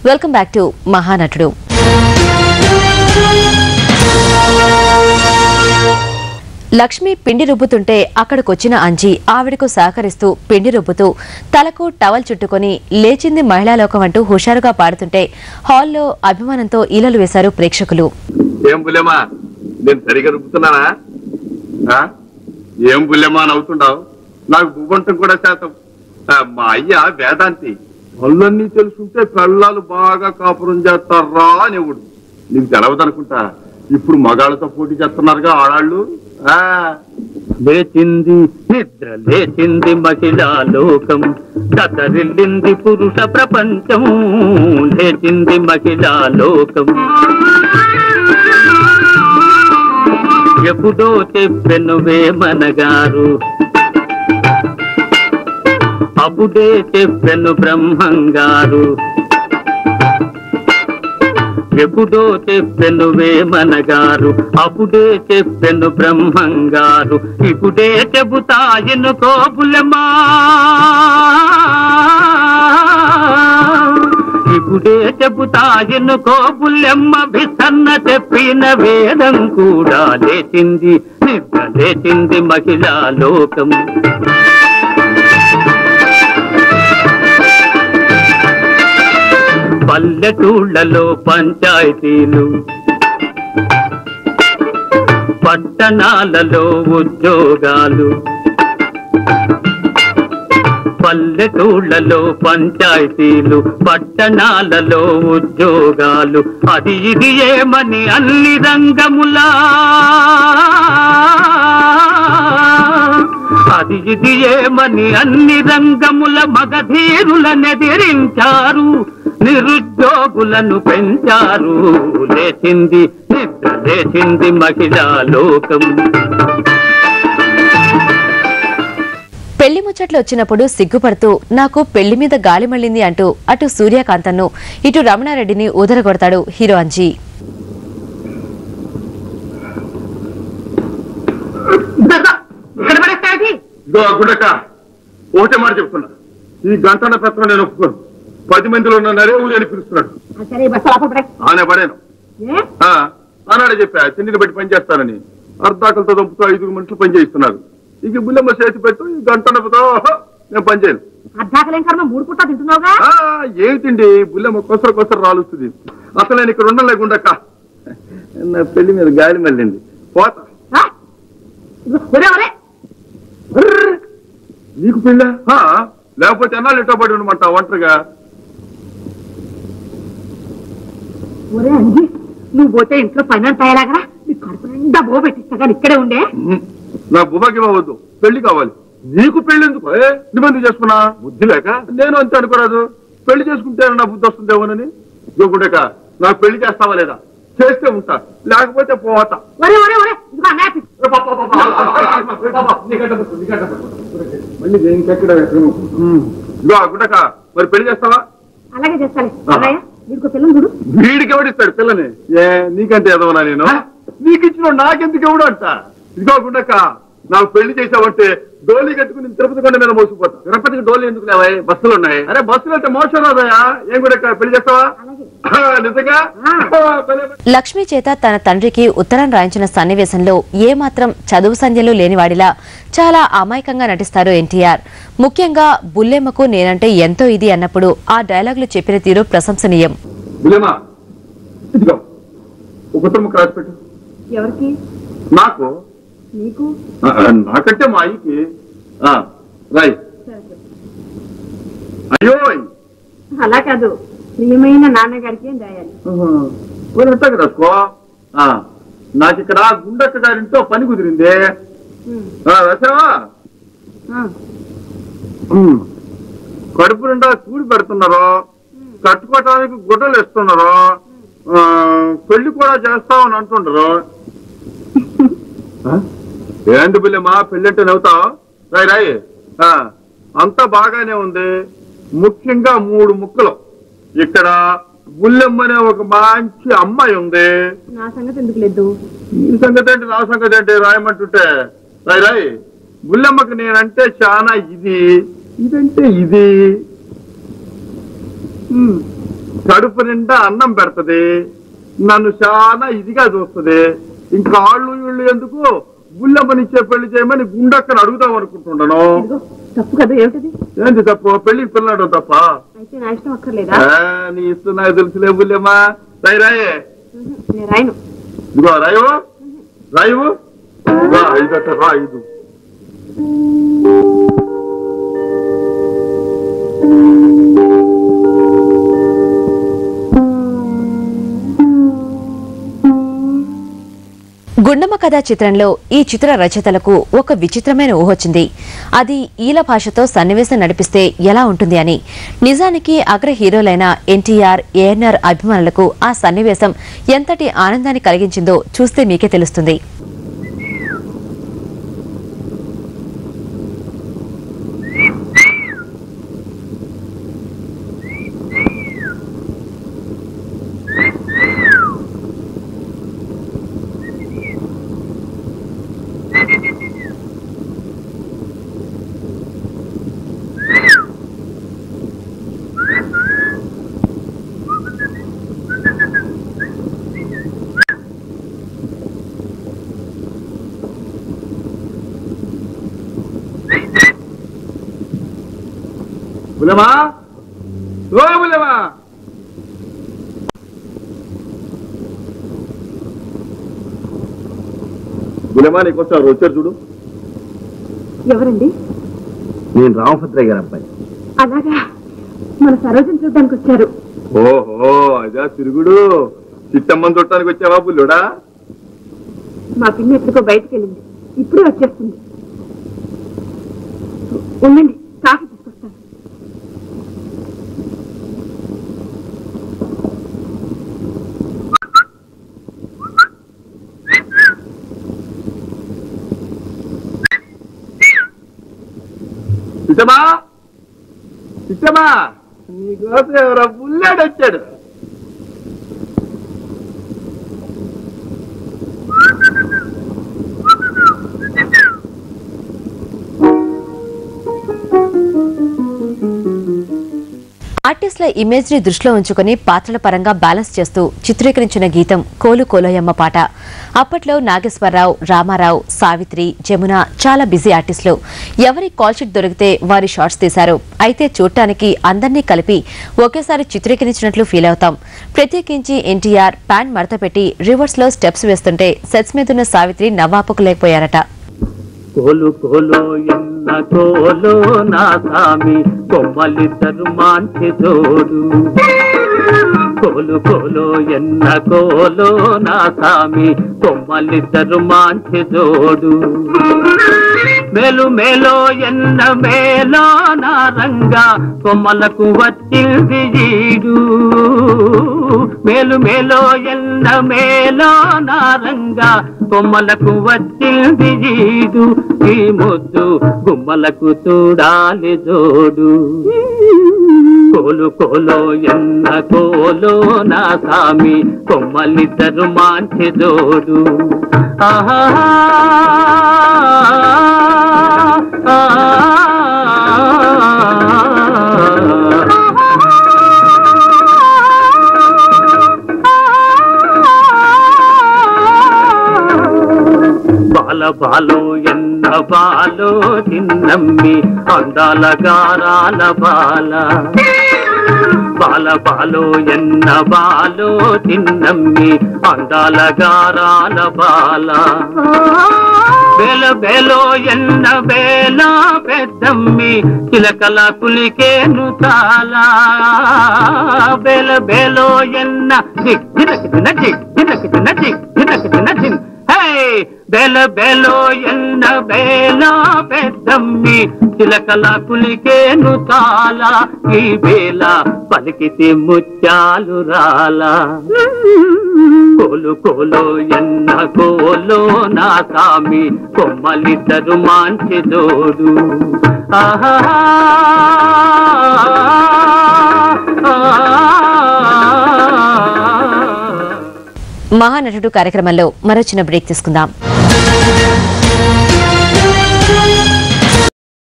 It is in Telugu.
Welcome back to Mahanatudu. Lakshmi పిండి రుబ్బుతుంటే అక్కడికొచ్చిన అంజీ ఆవిడకు సహకరిస్తూ పిండి రుబ్బుతూ తలకు టవల్ చుట్టుకుని లేచింది మహిళాలోకం అంటూ హుషారుగా పాడుతుంటే హాల్లో అభిమానంతో ఈలలు వేశారు ప్రేక్షకులు. ఏం బుల్లెమ్మా నేను సరిగా రుబ్బుతున్నానా? ఏం బుల్లెమ్మా నవ్వుతుండవు? నాకు బువ్వంటం కూడా శాతం. మా అయ్య వేదాంతి, పళ్ళన్నీ తెలుసుంటే పెళ్ళాలు బాగా కాపురం చేస్తారా అనేవాడు. నీకు తెలవదనుకుంటా, ఇప్పుడు మగాళ్ళతో పోటీ చేస్తున్నారుగా ఆడాళ్ళు. లేచింది నిద్ర లేచింది మహిళా లోకం, కదరిల్లింది పురుష ప్రపంచం. లేచింది మహిళా లోకం. ఎప్పుడో చెప్పెను వేమనగారు, అప్పుడే చెప్పెను బ్రహ్మంగారు. ఎప్పుడో చెప్పెను వేమనగారు, అప్పుడే చెప్పెను బ్రహ్మంగారు. ఇప్పుడే చెబుతాయను కోపులమా, ఇప్పుడే చెబుతాయను కోపులెమ్మ. భిసన్న చెప్పిన వేదం కూడా లేచింది నిద్ర లేచింది మహిళా లోకం. పల్లెటూళ్లలో పంచాయతీలు, పట్టణాలలో ఉద్యోగాలు. పల్లెటూళ్లలో పంచాయతీలు, పట్టణాలలో ఉద్యోగాలు. అది ఇది ఏమని అన్ని రంగములా, అది ఇది ఏమని అన్ని రంగముల మగధీరులనెదిరించారు, నిరుద్యోగులను పెంచారు. లేచింది నిద్ర లేచింది మహిళా లోకం. పెళ్లి ముచ్చట్లు వచ్చినప్పుడు సిగ్గుపడుతూ నాకు పెళ్లి మీద గాలి మళ్లింది అంటూ అటు సూర్యకాంతన్ను ఇటు రమణారెడ్డిని ఊదరగొడతాడు హీరో అంజీ. ఒకటే మాట చెప్తున్నా, ఈ గంటల పత్రం నేను ఒప్పుకోను. 10 మందిలో ఉన్న నరేవులు అని పిలుస్తున్నాడు. ఆనే పడాను ఆనాడే చెప్పా, తిండిని బట్టి పని చేస్తానని. అర్ధాకలతో దంపుతూ 5 మనుషులు పని చేయిస్తున్నారు. ఇక బుల్లెమ్మ చేతి పెట్టు, ఈ గంటలతో నేను పని చేయను. ఏమిటండి బుల్లెమ్మ కొసర రాలుస్తుంది. అసలు నేను ఇక్కడ ఉండలేకుండా నా పెళ్లి మీద గాలి మళ్ళింది పోతా. నీకు పెళ్ళ లేకపోతే ఎన్నాళ్ళు ఇట్టో పడి ఉండమంటా ఒంటరిగా? నువ్వు పోతే ఇంట్లో పని తయారాగా నీకు కడుపు నిండా బో పెట్టిస్తా ఇక్కడే ఉండే. నా బుబాకి ఇవ్వవద్దు, పెళ్లి కావాలి. నీకు పెళ్లి ఎందుకు? నిబంధన చేసుకున్నా బుద్ధి లేక నేను అంతే అనుకోరాదు. పెళ్లి చేసుకుంటే నా బుద్ధి వస్తుందేమోనని. ఇవ్వకుండాక నాకు పెళ్లి చేస్తావా లేదా? చేస్తే ఉంటా, లేకపోతే పోతా. మళ్ళీ ఇంకెక్కడ గుడ్డక మరి పెళ్లి చేస్తావా? అలాగే చేస్తాను. వీడికి ఎవడిస్తాడు పిల్లని? నీకంటే ఎదవనా నేను? నీకు ఇచ్చిన నాకెందుకు ఎవడు అంట? ఇదిగో గుండక, నాకు పెళ్లి చేసావంటే డోలీ కట్టుకుని తిరుపతి కొండ మీద మోసిపోతా. తిరుపతికి డోలీ ఎందుకు లేవా? బస్సులు ఉన్నాయి. అరే బస్సులు అంటే మోసం రాదయా. ఏం గుడక పెళ్లి చేస్తావా? నిజంగా? లక్ష్మి చేత తన తండ్రికి ఉత్తరం రాయించిన సన్నివేశంలో ఏమాత్రం చదువు సంధ్యలు లేనివాడిలా చాలా అమాయకంగా నటిస్తారు ఎన్టీఆర్. ముఖ్యంగా బుల్లెమ్మకు నేనంటే ఎంతో ఇది అన్నప్పుడు ఆ డైలాగులు చెప్పిన తీరు ప్రశంసనీయం. ఎవరికి? నాకు. నీకు? నాకంటే మా అయ్యకి. రాయ్. అయ్యో అలా కాదు, ప్రియమైన నాన్నగారికి రాయాలి. రాసుకో. నాకు ఇక్కడ గుండక్క గారింటో పని కుదిరింది. రాసావా? కడుపు నిండా కూడి పెడుతున్నారు, కట్టుకోవటానికి గుడ్డలు ఇస్తున్నారు, పెళ్లి కూడా చేస్తామని అంటుండ్రు. ఏంటి బిల్లెమ్మా పెళ్ళంటే నవ్వుతావు? రాయ్ రాయ్. అంతా బాగానే ఉంది. ముఖ్యంగా 3 ముక్కలు. ఇక్కడ బుల్లెమ్మనే ఒక మంచి అమ్మాయి ఉంది. నా సంగతి ఎందుకు లేదు? నీ సంగతి ఏంటి నా సంగతి ఏంటి రాయమంటుంటే? రాయ్ రాయ్. బుల్లెమ్మకి నేనంటే చాలా ఇది, ఇదంటే ఇది. కడుపు నిండా అన్నం పెడతది, నన్ను చాలా ఇదిగా చూస్తుంది. ఇంకా ఆళ్ళు వీళ్ళు ఎందుకు బుల్లమ్మనిచ్చే పెళ్లి చేయమని గుండక్కని అడుగుదాం అనుకుంటున్నాను. తప్పు కదా, ఏమిటది? ఏంటి తప్పు? పెళ్లికి పిల్లడు తప్ప? అయితే నా ఇష్టం అక్కర్లేదా? నీ ఇష్టం నాకు తెలుసులే బుల్లమ్మా. రాయే నేను రాయను. ఇదిగో రాయు రాయు 5. గుండమ్మ కథ చిత్రంలో ఈ చిత్ర రచయితలకు ఒక విచిత్రమైన ఊహొచ్చింది. అది ఈల భాషతో సన్నివేశం నడిపిస్తే ఎలా ఉంటుంది అని. నిజానికి అగ్ర హీరోలైన ఎన్టీఆర్, ఏఎన్ఆర్ అభిమానులకు ఆ సన్నివేశం ఎంతటి ఆనందాన్ని కలిగించిందో చూస్తే మీకే తెలుస్తుంది. బుల్లమ్మా, ఓ బుల్లమ్మా, బుల్లమ్మా నీకోసం వచ్చారు చూడు. ఎవరండి? నేను రామభద్రయ్య గారి అబ్బాయి. అలాగా, మన సరోజను చూడడానికి వచ్చారు. ఓహో, అదా తిరుగుడు. చిట్టమ్మని చూడటానికి వచ్చావా బుల్లుడా? మా పిన్ని ఎక్కడికో బయటకు వెళ్ళింది, ఇప్పుడే వచ్చేస్తుంది. ఉండండి, కాఫీ తీసుకొస్తాను. చిట్టమ్మా, చిట్టమ్మా, నీకోసం ఎవరో బుల్లాడు వచ్చాడు. ఆర్టిస్టుల ఇమేజ్ ని దృష్టిలో ఉంచుకుని పాత్రల పరంగా బ్యాలెన్స్ చేస్తూ చిత్రీకరించిన గీతం కోలు కోలోయమ్మ పాట. అప్పట్లో నాగేశ్వరరావు, రామారావు, సావిత్రి, జమున చాలా బిజీ ఆర్టిస్టులు. ఎవరి కాల్ షీట్ దొరికితే వారి షాట్స్ తీశారు. అయితే చూడటానికి అందరినీ కలిపి ఒకేసారి చిత్రీకరించినట్లు ఫీల్ అవుతాం. ప్రత్యేకించి ఎన్టీఆర్ ప్యాంట్ మడత పెట్టి రివర్స్ లో స్టెప్స్ వేస్తుంటే సెట్స్ మీదున్న సావిత్రి నవ్వాపుకోలేకపోయారట. కోలు కోలో ఎన్న కోలో నా సామి కొమ్మలిద్దరు మాంచి తోడు. కోలు కోలో ఎన్న కోలో నా సామి కొమ్మలిద్దరు మాంచి తోడు. మేలు మేలో ఎన్న మేలో నా రంగా కొమ్మలకు వచ్చింది ఈడు. మేలు మేలో ఎన్న మేలో నా రంగా కొమ్మలకు వచ్చింది ఈడు. ఈ ముద్దు గుమ్మలకు చూడాలి జోడు. కోలు కోలో ఎన్న కోలో నా సామి కొమ్మలిద్దరు మాంచి జోడు. ఆహా బాల బాలో ఎన్న బాలో చిన్నమ్మి అందాల గారాల బాల. బాల బాలో ఎన్న బాలో చిన్నమ్మి అందాల గారాల బాల. బేల బేలో ఎన్న బేల పెద్దమ్మి చిలకల కులికేను తాల. బేల బేలో ఎన్న జిగ్గినకిన జిగ్గినకిన జిగ్గినకిన జిన్. బేల బేలో ఎన్న బేల పెద్దమ్మి చిలకల కులికేను తాల. ఈ బేల పలికితే ముత్యాలు రాల. కోలు కోలో ఎన్న కోలో నా సామి కొమ్మలిద్దరు మాంచి జోడు. ఆహా మహానటుడు కార్యక్రమంలో మరో చిన్న బ్రేక్ తీసుకుందాం.